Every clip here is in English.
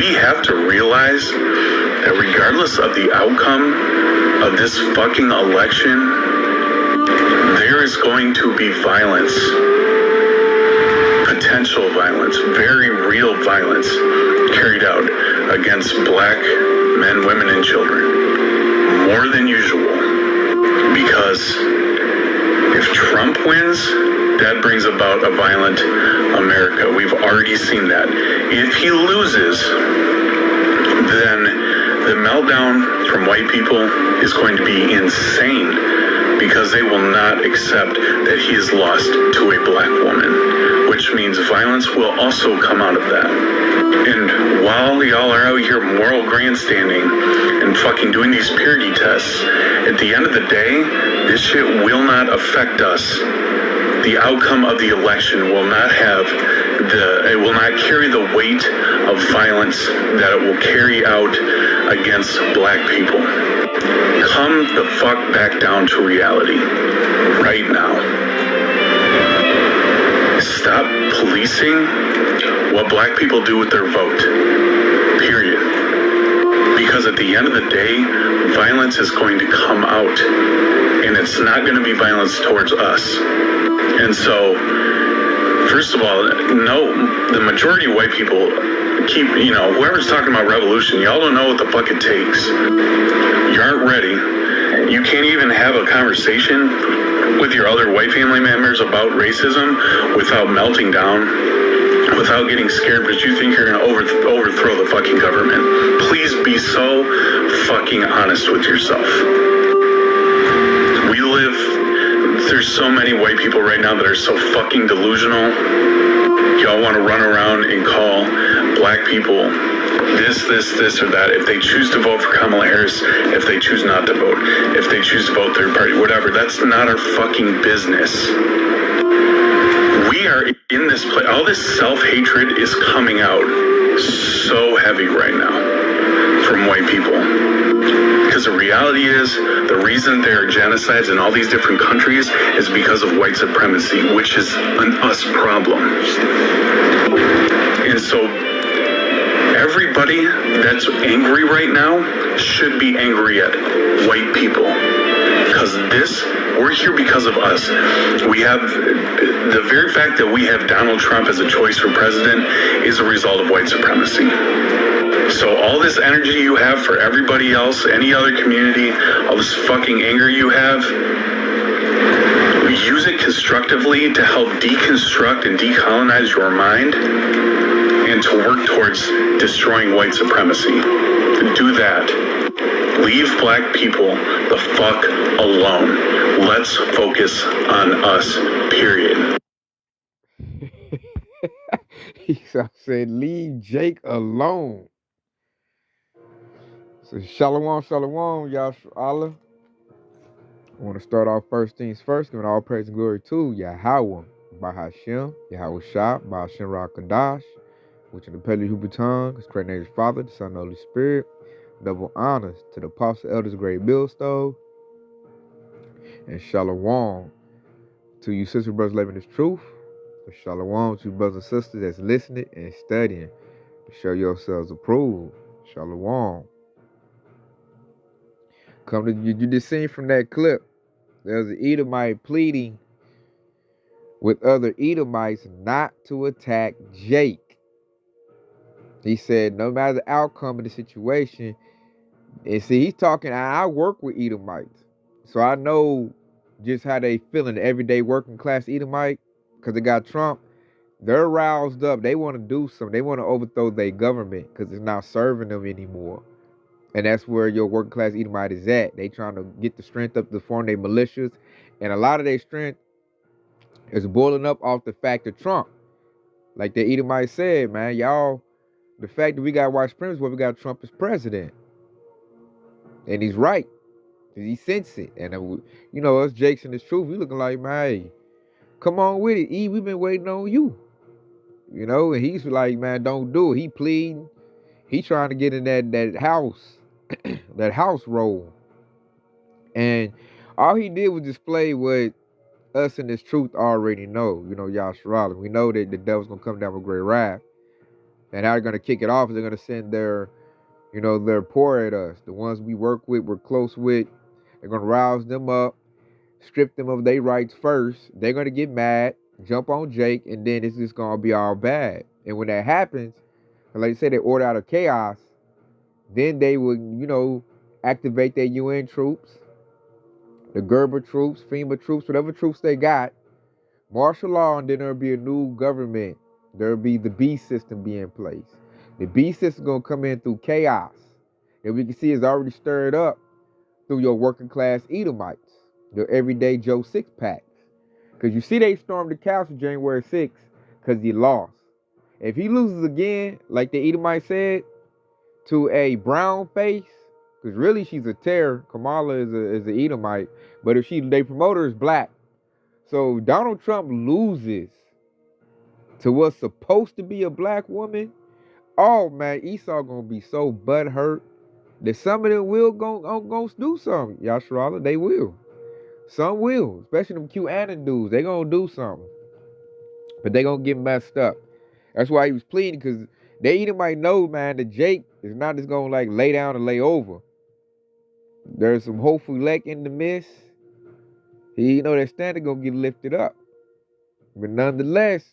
we have to realize that regardless of the outcome of this fucking election, there is going to be violence, potential violence, very real violence carried out against black men, women, and children, more than usual. Because if Trump wins, that brings about a violent America. We've already seen that. If he loses, then the meltdown from white people is going to be insane, because they will not accept that he is lost to a black woman, which means violence will also come out of that. And while y'all are out here moral grandstanding and fucking doing these purity tests, at the end of the day, this shit will not affect us. The outcome of the election will not carry the weight of violence that it will carry out against black people. Come the fuck back down to reality right now. Stop policing what black people do with their vote. Period. Because at the end of the day, violence is going to come out, and it's not going to be violence towards us. And so, first of all, no, the majority of white people keep, whoever's talking about revolution, y'all don't know what the fuck it takes. You aren't ready. You can't even have a conversation with your other white family members about racism without melting down, without getting scared, but you think you're going to overthrow the fucking government. Please be so fucking honest with yourself. There's so many white people right now that are so fucking delusional. Y'all want to run around and call black people this, or that. If they choose to vote for Kamala Harris, if they choose not to vote, if they choose to vote third party, whatever, that's not our fucking business. We are in this place. All this self-hatred is coming out so heavy right now from white people. Because the reality is, the reason there are genocides in all these different countries is because of white supremacy, which is an us problem. And so everybody that's angry right now should be angry at white people. Because we're here because of us. We have, the very fact that we have Donald Trump as a choice for president is a result of white supremacy. So all this energy you have for everybody else, any other community, all this fucking anger you have, use it constructively to help deconstruct and decolonize your mind and to work towards destroying white supremacy. Do that. Leave black people the fuck alone. Let's focus on us, period. He said, leave Jake alone. So shalom, Yahshua Allah. I want to start off first things first, giving all praise and glory to Yahweh, Bahashem, Yahweh Shah, Bahashem Rakadash, which in the Pele Hebrew tongue is created His Father, the Son, and the Holy Spirit. Double honors to the Apostle Elders Great Millstone. And shalom to you sisters and brothers living this truth. And shalom to you brothers and sisters that's listening and studying to show yourselves approved. Shalom. You just seen from that clip, there's an Edomite pleading with other Edomites not to attack Jake. He said no matter the outcome of the situation, and see, he's talking, I work with Edomites, so I know just how they feeling, the everyday working class Edomite, because they got Trump. They're roused up. They want to do something. They want to overthrow their government because it's not serving them anymore. And that's where your working class Edomite is at. They trying to get the strength up to form their militias. And a lot of their strength is boiling up off the fact of Trump. Like the Edomite said, man, y'all, the fact that we got white supremacists, where we got Trump as president. And he's right. He sense it. And, us Jakes and this truth, we looking like, man, hey, come on with it. E, we've been waiting on you. And he's like, man, don't do it. He pleading. He trying to get in that house. That house role. And all he did was display what us in this truth already know. Yahshua. We know that the devil's going to come down with great wrath And how they're going to kick it off is they're going to send their, their poor at us. The ones we work with, we're close with. They're going to rouse them up, strip them of their rights first. They're going to get mad, jump on Jake, and then it's just going to be all bad. And when that happens, like I said, they order out of chaos, then they would, activate their UN troops, the Gerber troops, FEMA troops, whatever troops they got, martial law, and then there'll be a new government. There'll be the beast system be in place. The beast system gonna come in through chaos. And we can see it's already stirred up through your working class Edomites, your everyday Joe six packs. Because you see they stormed the council January 6th because he lost. If he loses again, like the Edomite said, to a brown face, because really she's a terror. Kamala is an Edomite, but if they promote her as black. So if Donald Trump loses to what's supposed to be a black woman, oh man, Esau gonna be so butthurt that some of them will go do something. Yasharala, they will. Some will, especially them QAnon dudes. They gonna do something, but they gonna get messed up. That's why he was pleading, because they either might know, man, that Jake is not just gonna like lay down and lay over. There's some hopeful elect in the midst. That standard gonna get lifted up. But nonetheless,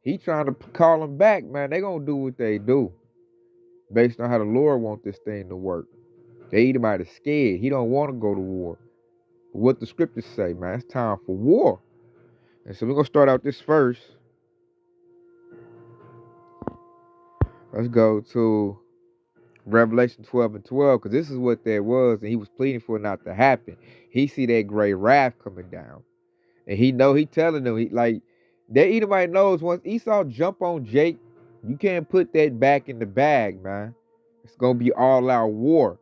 he trying to call them back, man. They gonna do what they do based on how the Lord want this thing to work. They might are scared. He don't want to go to war. But what the scriptures say, man, it's time for war. And so we're gonna start out this first. Let's go to Revelation 12 and 12, because this is what there was, and he was pleading for it not to happen. He see that great wrath coming down, and he telling them, that Edomite knows once Esau jump on Jake, you can't put that back in the bag, man. It's gonna be all out war,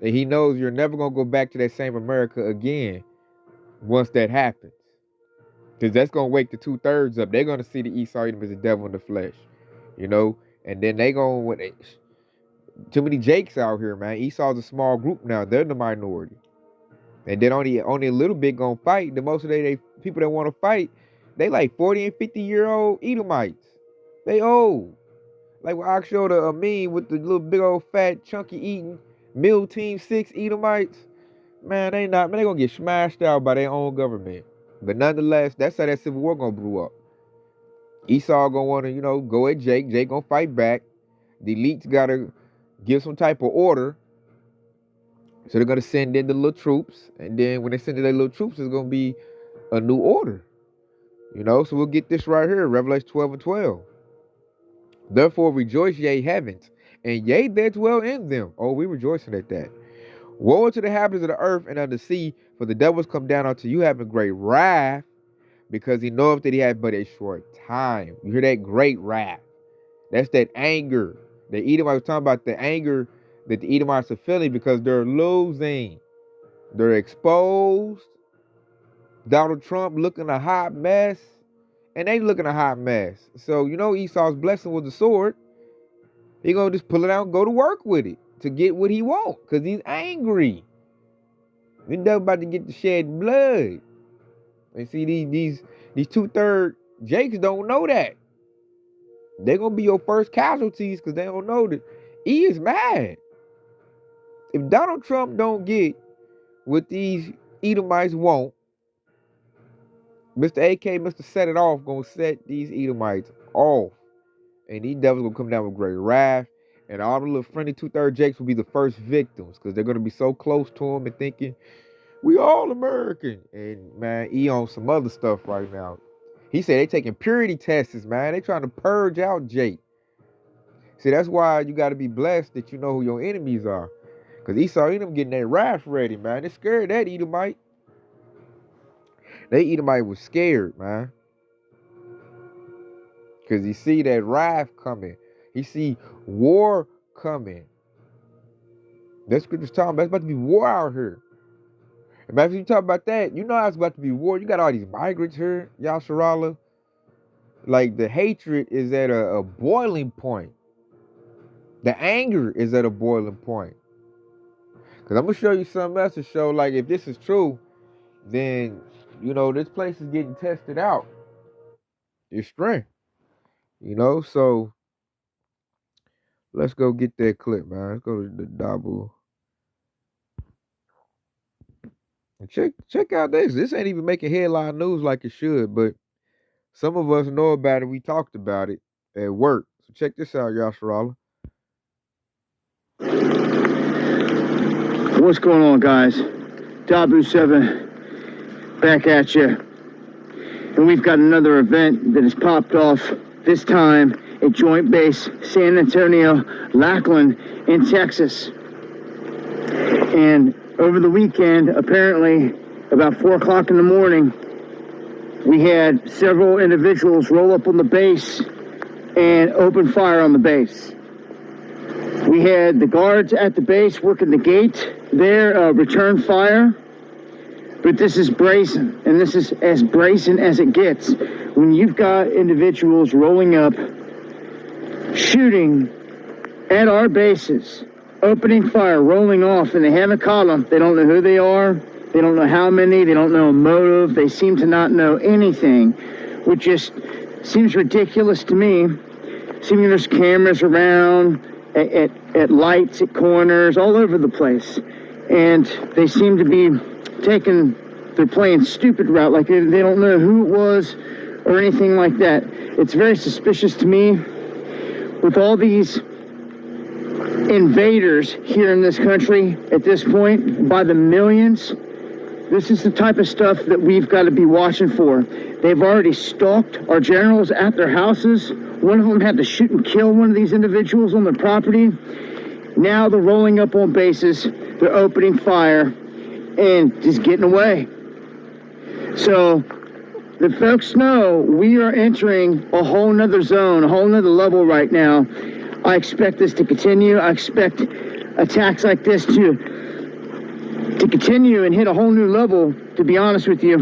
and he knows you're never gonna go back to that same America again once that happens, because that's gonna wake the 2/3 up. They're gonna see the Esau Edom as the devil in the flesh, and then they gonna too many Jakes out here, man. Esau's a small group now. They're the minority. And then only a little bit gonna fight. The most of they people that want to fight, they like 40 and 50-year-old Edomites. They old. Like when I showed a meme with the little big old fat chunky eating Mill Team 6 Edomites. Man, they gonna get smashed out by their own government. But nonetheless, that's how that civil war gonna brew up. Esau gonna wanna, go at Jake. Jake gonna fight back. The elites gotta give some type of order. So they're going to send in the little troops. And then when they send in their little troops, it's going to be a new order. So we'll get this right here. Revelation 12 and 12. Therefore rejoice, ye heavens, and ye that dwell in them. Oh, we rejoicing at that. Woe unto the inhabitants of the earth and of the sea, for the devils come down unto you having great wrath, because he knoweth that he hath but a short time. You hear that? Great wrath. That's that anger. The Edomite was talking about the anger that the Edomites are feeling because they're losing. They're exposed. Donald Trump looking a hot mess. And they looking a hot mess. So, Esau's blessing was the sword. He gonna just pull it out and go to work with it to get what he want, because he's angry. The devil about to get to shed blood. And see, these 2/3 Jakes don't know that. They're gonna be your first casualties because they don't know that he is mad. If Donald Trump don't get what these Edomites want, Mr. AK, Mr. Set It Off, gonna set these Edomites off. And these devils gonna come down with great wrath. And all the little friendly 2/3 Jakes will be the first victims, because they're gonna be so close to him and thinking, we all American. And man, he on some other stuff right now. He said they taking purity tests, man. They trying to purge out Jake. See, that's why you got to be blessed that you know who your enemies are. Because Esau Edom getting that wrath ready, man. They scared of that Edomite. They Edomite was scared, man. Because he see that wrath coming. He see war coming. That scripture's talking about, it's about to be war out here. Imagine you talk about that. You know how it's about to be war. You got all these migrants here, Yasharala. Like, the hatred is at a boiling point. The anger is at a boiling point. Because I'm going to show you something else to show, like, if this is true, then, this place is getting tested out. It's strength. So Let's go get that clip, man. Let's go to the double. Check out this. This ain't even making headline news like it should, but some of us know about it. We talked about it at work. So check this out, Yasharala. What's going on, guys? Dabu 7 back at you. And we've got another event that has popped off, this time at Joint Base San Antonio, Lackland in Texas. And over the weekend, apparently about 4 o'clock in the morning, we had several individuals roll up on the base and open fire on the base. We had the guards at the base working the gate there, return fire. But this is brazen, and this is as brazen as it gets. When you've got individuals rolling up, shooting at our bases, opening fire, rolling off, and they haven't caught them. They don't know who they are. They don't know how many. They don't know a motive. They seem to not know anything, which just seems ridiculous to me. Seeming there's cameras around, at lights, at corners, all over the place. And they seem to be they're playing stupid route, like they don't know who it was or anything like that. It's very suspicious to me with all these invaders here in this country at this point by the millions. This is the type of stuff that we've got to be watching for. They've already stalked our generals at their houses. One of them had to shoot and kill one of these individuals on their property. Now they're rolling up on bases, they're opening fire, and just getting away. So the folks know we are entering a whole nother zone, a whole nother level right now. I expect this to continue. I expect attacks like this to continue and hit a whole new level, to be honest with you.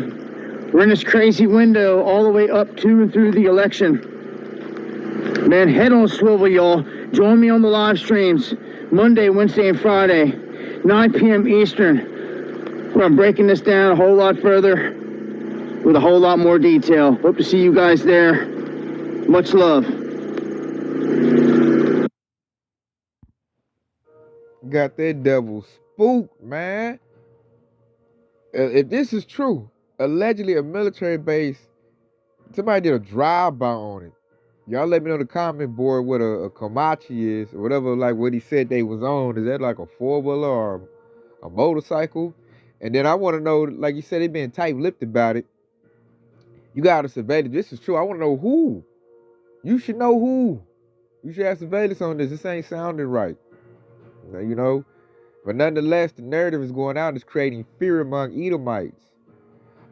We're in this crazy window all the way up to and through the election. Man, head on a swivel, y'all. Join me on the live streams Monday, Wednesday, and Friday, 9 p.m. Eastern, where I'm breaking this down a whole lot further with a whole lot more detail. Hope to see you guys there. Much love. Got that devil spooked, man. If this is true, allegedly a military base, somebody did a drive-by on it. Y'all let me know in the comment board what a Komachi is, or whatever, like what he said they was on. Is that like a four-wheeler or a motorcycle? And then I want to know, like you said, they been tight-lipped about it. You got to surveil it. This is true. I want to know who. You should know who. You should have surveillance on this. This ain't sounding right. You know? But nonetheless, the narrative is going out. It's creating fear among Edomites.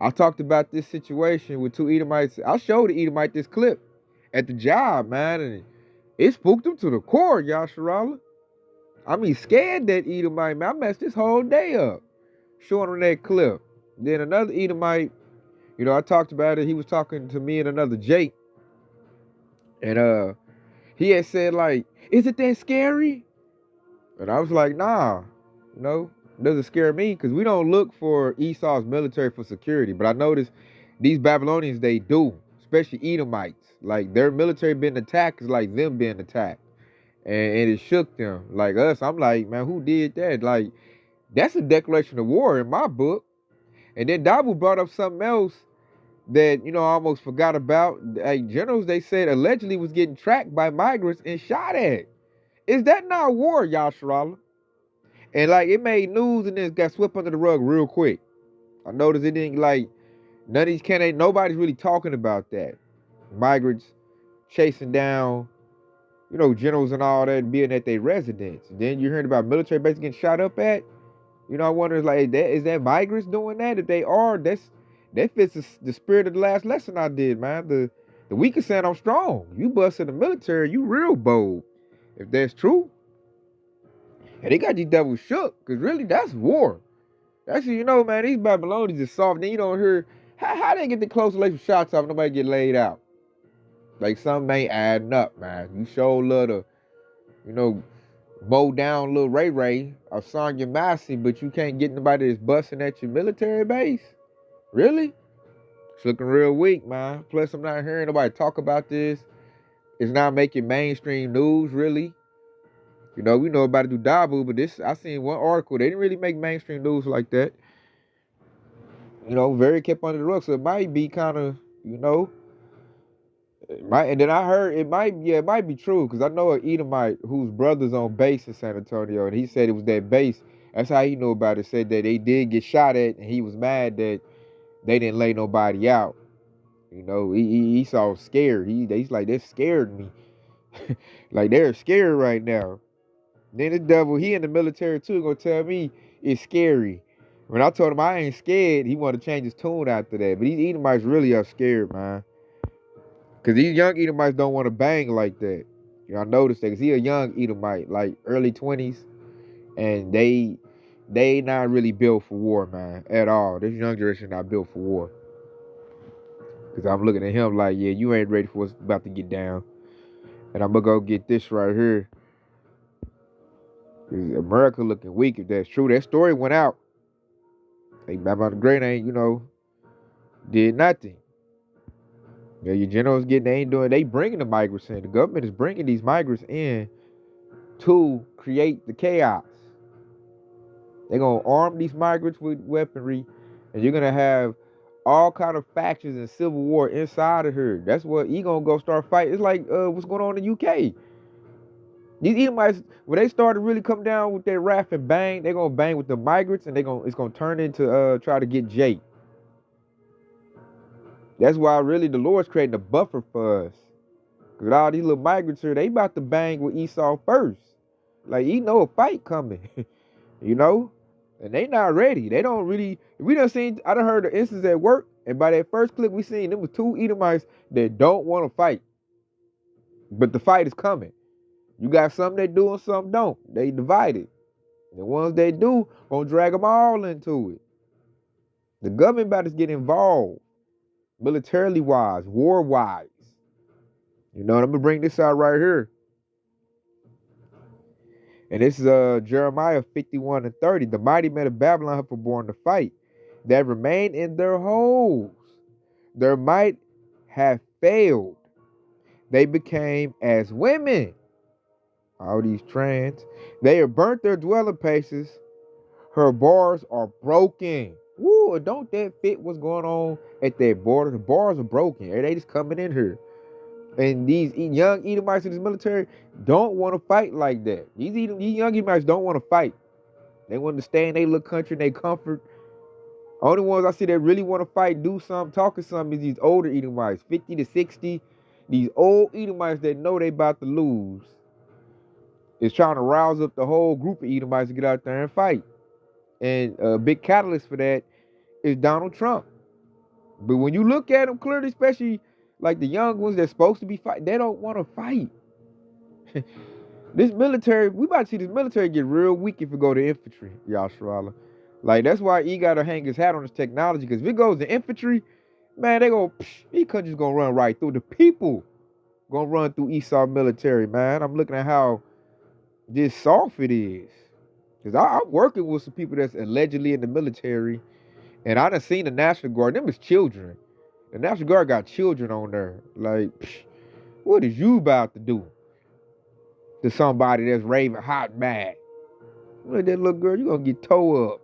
I talked about this situation with two Edomites. I showed the Edomite this clip at the job, man, and it spooked him to the core, Yasharala. I mean, scared that Edomite, man. I messed this whole day up showing him that clip. Then another Edomite, you know, I talked about it. He was talking to me and another Jake. And he had said, like, is it that scary? And I was like, nah, no, it doesn't scare me, because we don't look for Esau's military for security. But I noticed these Babylonians, they do, especially Edomites. Like, their military being attacked is like them being attacked. And it shook them. Like us, I'm like, man, who did that? Like, that's a declaration of war in my book. And then Dabu brought up something else that, you know, I almost forgot about. Like, generals, they said, allegedly was getting tracked by migrants and shot at. Is that not war, Yasharala? And, like, it made news and then got swept under the rug real quick. I noticed it didn't, like, none of these candidates, nobody's really talking about that. Migrants chasing down, you know, generals and all that, being at their residence. And then you're hearing about military bases getting shot up at. You know, I wonder, is that migrants doing that? If they are, that fits the spirit of the last lesson I did, man. The weak is saying I'm strong. You bust in the military, you real bold. If that's true. And they got these devils shook, because really, that's war. That's, you know, man, these Babylonians is soft. Then you don't hear, how they get the close relationship shots off, nobody get laid out. Like, something ain't adding up, man. You sure love to, you know, mow down little Ray Ray or Sonya Massey, but you can't get nobody that's busting at your military base? Really? It's looking real weak, man. Plus, I'm not hearing nobody talk about this. It's not making mainstream news, really. You know, we know about it through Dabu, but this, I seen one article. They didn't really make mainstream news like that. You know, very kept under the rug. So it might be kind of, you know, it might. And then I heard it might be true because I know an Edomite whose brother's on base in San Antonio, and he said it was that base. That's how he knew about it. Said that they did get shot at, and he was mad that they didn't lay nobody out. You know, he saw scared. He's like, they scared me. Like they're scared right now. Then the devil, he in the military too, gonna tell me it's scary. When I told him I ain't scared, he wanted to change his tune after that. But these Edomites really are scared, man. Because these young Edomites don't want to bang like that. You know, I noticed that because he a young Edomite, like early 20s. And they not really built for war, man, at all. This young generation not built for war. Because I'm looking at him like, yeah, you ain't ready for what's about to get down. And I'm going to go get this right here. America looking weak, if that's true. That story went out. Hey, Babylon the Great ain't, you know, did nothing. Yeah, your generals they bringing the migrants in. The government is bringing these migrants in to create the chaos. They're going to arm these migrants with weaponry, and you're going to have all kind of factions and civil war inside of her. That's what he going to go start fighting. It's like what's going on in the UK. These Edomites, when they started really come down with their wrath and bang, they're gonna bang with the migrants, and it's gonna turn into try to get Jake. That's why really the Lord's creating a buffer for us. Cause all these little migrants here, they about to bang with Esau first. Like he know a fight coming, you know, and they not ready. They don't really. We done seen. I done heard the instance at work, and by that first clip we seen, them was two Edomites that don't want to fight, but the fight is coming. You got some that do and some don't. They divided. The ones that do, gonna drag them all into it. The government about to get involved. Militarily wise, war wise. You know, I'm gonna bring this out right here. And this is Jeremiah 51:30. The mighty men of Babylon have forborne to fight, that remain in their holes. Their might have failed. They became as women. All these trans. They have burnt their dwelling places. Her bars are broken. Woo, don't that fit what's going on at that border? The bars are broken. They just coming in here. And these young Edomites in this military don't want to fight like that. These young Edomites don't want to fight. They want to stay in their little country, in their comfort. Only ones I see that really want to fight, do something, talking something is these older Edomites, 50 to 60. These old Edomites that know they about to lose is trying to rouse up the whole group of Edomites to get out there and fight. And a big catalyst for that is Donald Trump. But when you look at them clearly, especially like the young ones that's supposed to be fighting, they don't want to fight. This military, we about to see this military get real weak if it go to infantry, Yasharala. Like, that's why he got to hang his hat on this technology, because if it goes to infantry, man, these countries going to run right through. The people going to run through Esau military, man. I'm looking at how just soft it is. Because I'm working with some people that's allegedly in the military, and I done seen the National Guard. Them is children. The National Guard got children on there. Like, what is you about to do to somebody that's raving hot mad? Look at that little girl, you going to get towed up.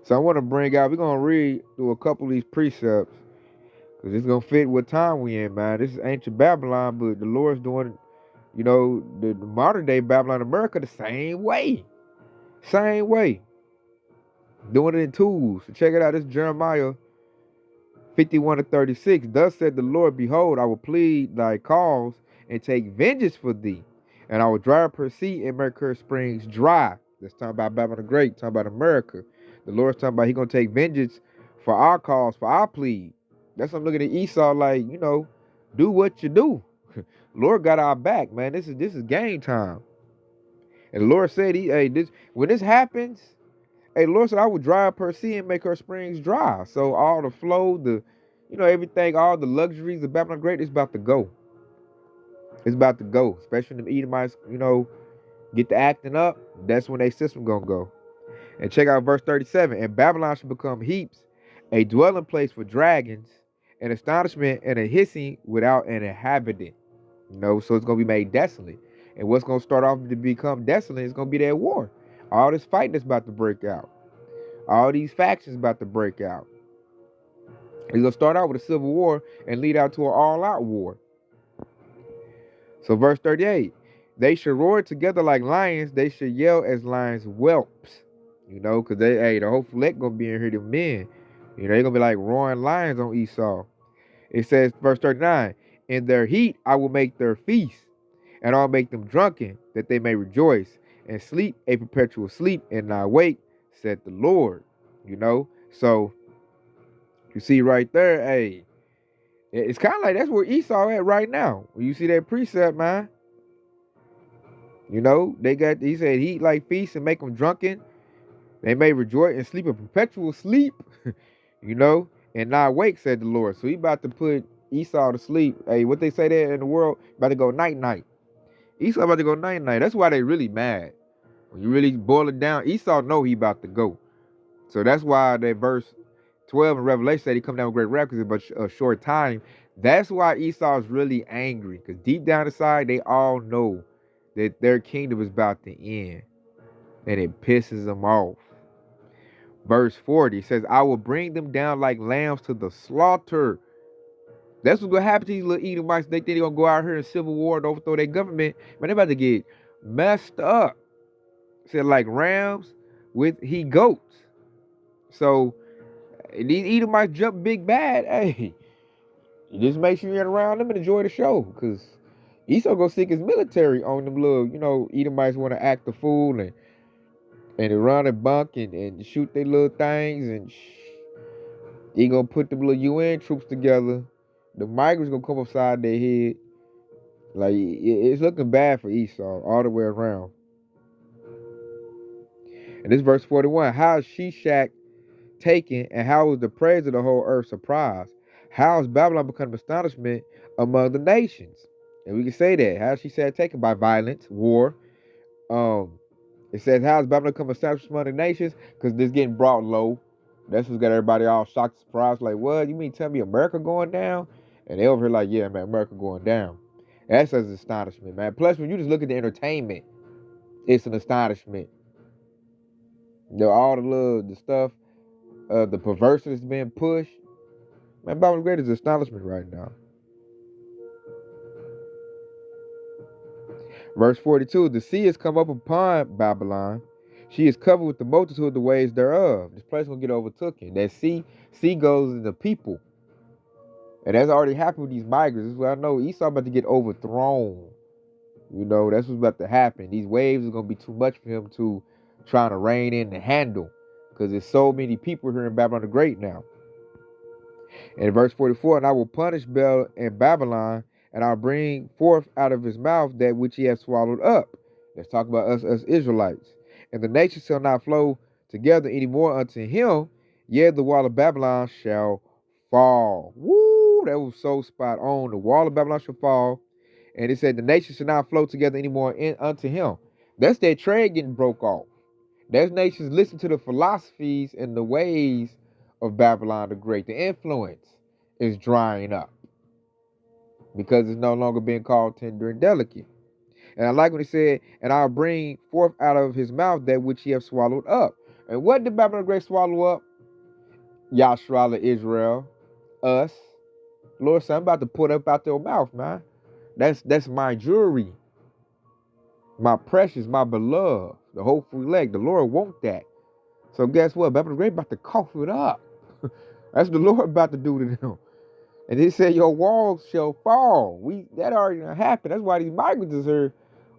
So I want to bring out, we're going to read through a couple of these precepts, because it's going to fit what time we in, man. This is ancient Babylon, but the Lord's doing, you know, the modern day Babylon, America, the same way. Same way. Doing it in tools. So check it out. This is Jeremiah 51:36. Thus said the Lord, behold, I will plead thy cause and take vengeance for thee. And I will dry up her sea and make her springs dry. That's talking about Babylon the Great, talking about America. The Lord's talking about He's going to take vengeance for our cause, for our plea. That's what I'm looking at Esau like, you know, do what you do. Lord got our back, man. This is game time. And the Lord said, when this happens, the Lord said, I will dry up her sea and make her springs dry. So all the flow, everything, all the luxuries of Babylon the Great is about to go. It's about to go. Especially when the Edomites, get to acting up. That's when their system gonna go. And check out verse 37. And Babylon shall become heaps, a dwelling place for dragons, an astonishment and a hissing without an inhabitant. So it's gonna be made desolate. And what's gonna start off to become desolate is gonna be that war. All this fighting that's about to break out. All these factions about to break out. It's gonna start out with a civil war and lead out to an all-out war. So verse 38, they should roar together like lions, they should yell as lions whelps. Because the whole fleck gonna be in here, the men. They're gonna be like roaring lions on Esau. It says, verse 39, in their heat I will make their feast, and I'll make them drunken, that they may rejoice, and sleep a perpetual sleep, and not wake, said the Lord. So you see right there, it's kind of like that's where Esau at right now. When you see that precept, man. He said heat like feast and make them drunken. They may rejoice and sleep a perpetual sleep, and not wake, said the Lord. So he about to put Esau to sleep. What they say there in the world, about to go night-night. Esau about to go night-night. That's why they really mad. When you really boil it down, Esau know he about to go. So that's why that verse 12 in Revelation said he come down with great wrath because it's but a short time. That's why Esau is really angry, because deep down inside, they all know that their kingdom is about to end. And it pisses them off. Verse 40 says, I will bring them down like lambs to the slaughter. That's what's going to happen to these little Edomites. They think they're going to go out here in civil war and overthrow their government. Man, they're about to get messed up. Said like rams with he-goats. So these Edomites jump big bad. You just make sure you're around them and enjoy the show. Because Esau gonna stick his military on them little, Edomites want to act the fool and run and bunk and shoot their little things, and he gonna put the little UN troops together. The migrants gonna come upside their head. Like, it's looking bad for Esau all the way around. And this verse 41, how is Shishak taken, and how is the praise of the whole earth surprised? How is Babylon become astonishment among the nations? And we can say that. How is Shishak taken? By violence, war. It says, how is Babylon become established among the nations? Because this getting brought low. That's what's got everybody all shocked, surprised. Like, what? You mean tell me America going down? And they over here like, yeah, man, America going down. That's an astonishment, man. Plus, when you just look at the entertainment, it's an astonishment. All the stuff, the perversion that's being pushed. Man, Babylon's great is astonishment right now. Verse 42, the sea has come up upon Babylon. She is covered with the multitude of the waves thereof. This place will get overtaken. That sea goes into people. And that's already happened with these migrants. This is what I know. Esau about to get overthrown. That's what's about to happen. These waves are going to be too much for him to try to rein in and handle. Because there's so many people here in Babylon the Great now. And verse 44, and I will punish Bel and Babylon, and I'll bring forth out of his mouth that which he has swallowed up. Let's talk about us Israelites. And the nations shall not flow together any more unto him, yet the wall of Babylon shall fall. Woo, that was so spot on. The wall of Babylon shall fall. And it said the nations shall not flow together anymore unto him. That's that trade getting broke off. Those nations listen to the philosophies and the ways of Babylon the Great. The influence is drying up because it's no longer being called tender and delicate. And I like when he said, and I'll bring forth out of his mouth that which he have swallowed up. And what did Babylon the Great swallow up? Yashra, Israel, us. Lord said, I'm about to put up out their mouth, man. That's my jewelry, my precious, my beloved, the hopeful elect. The Lord want that. So guess what? Babylon the Great about to cough it up. That's what the Lord about to do to them. And he said, your walls shall fall. That already happened. That's why these migrants is here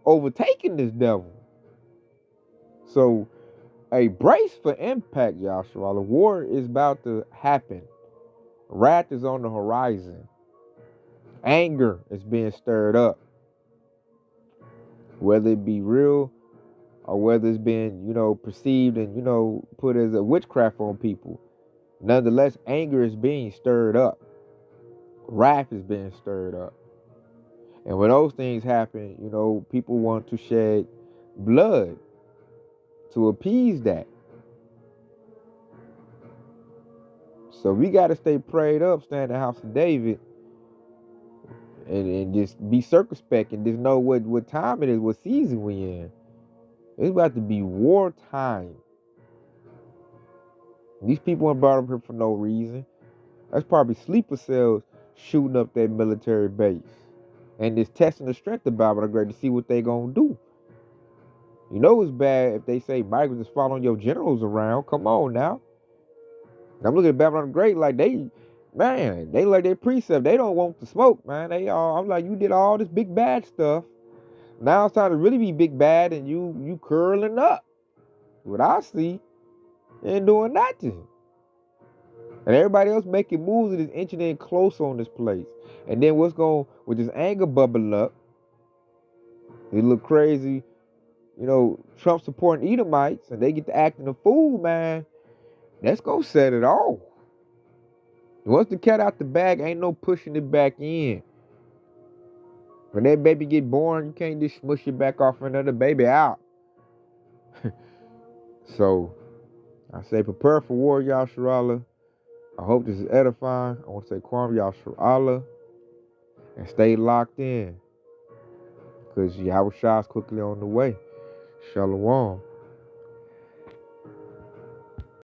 overtaking this devil. So a brace for impact, Yahshua. The war is about to happen. Wrath is on the horizon. Anger is being stirred up. Whether it be real or whether it's being, perceived and, put as a witchcraft on people. Nonetheless, anger is being stirred up. Wrath is being stirred up. And when those things happen, people want to shed blood to appease that. So we got to stay prayed up, stay in the house of David, and just be circumspect and just know what time it is, what season we in. It's about to be wartime. These people weren't brought up here for no reason. That's probably sleeper cells shooting up that military base. And just testing the strength of Bible the Great to see what they gonna do. You know it's bad if they say Michael just following your generals around. Come on now. I'm looking at Babylon the Great like they like their precept. They don't want the smoke, man. I'm like, you did all this big bad stuff. Now it's time to really be big bad and you curling up. What I see, you ain't doing nothing. And everybody else making moves and is inching in close on this place. And then with this anger bubble up, it look crazy, Trump supporting Edomites and they get to acting a fool, man. That's gonna set it off. Once the cat out the bag, ain't no pushing it back in. When that baby get born, you can't just smush it back off another baby out. So, I say prepare for war, Yasharallah. I hope this is edifying. I want to say Kwam Yasharallah. And stay locked in. Because Yahweh Shah is quickly on the way. Shalom.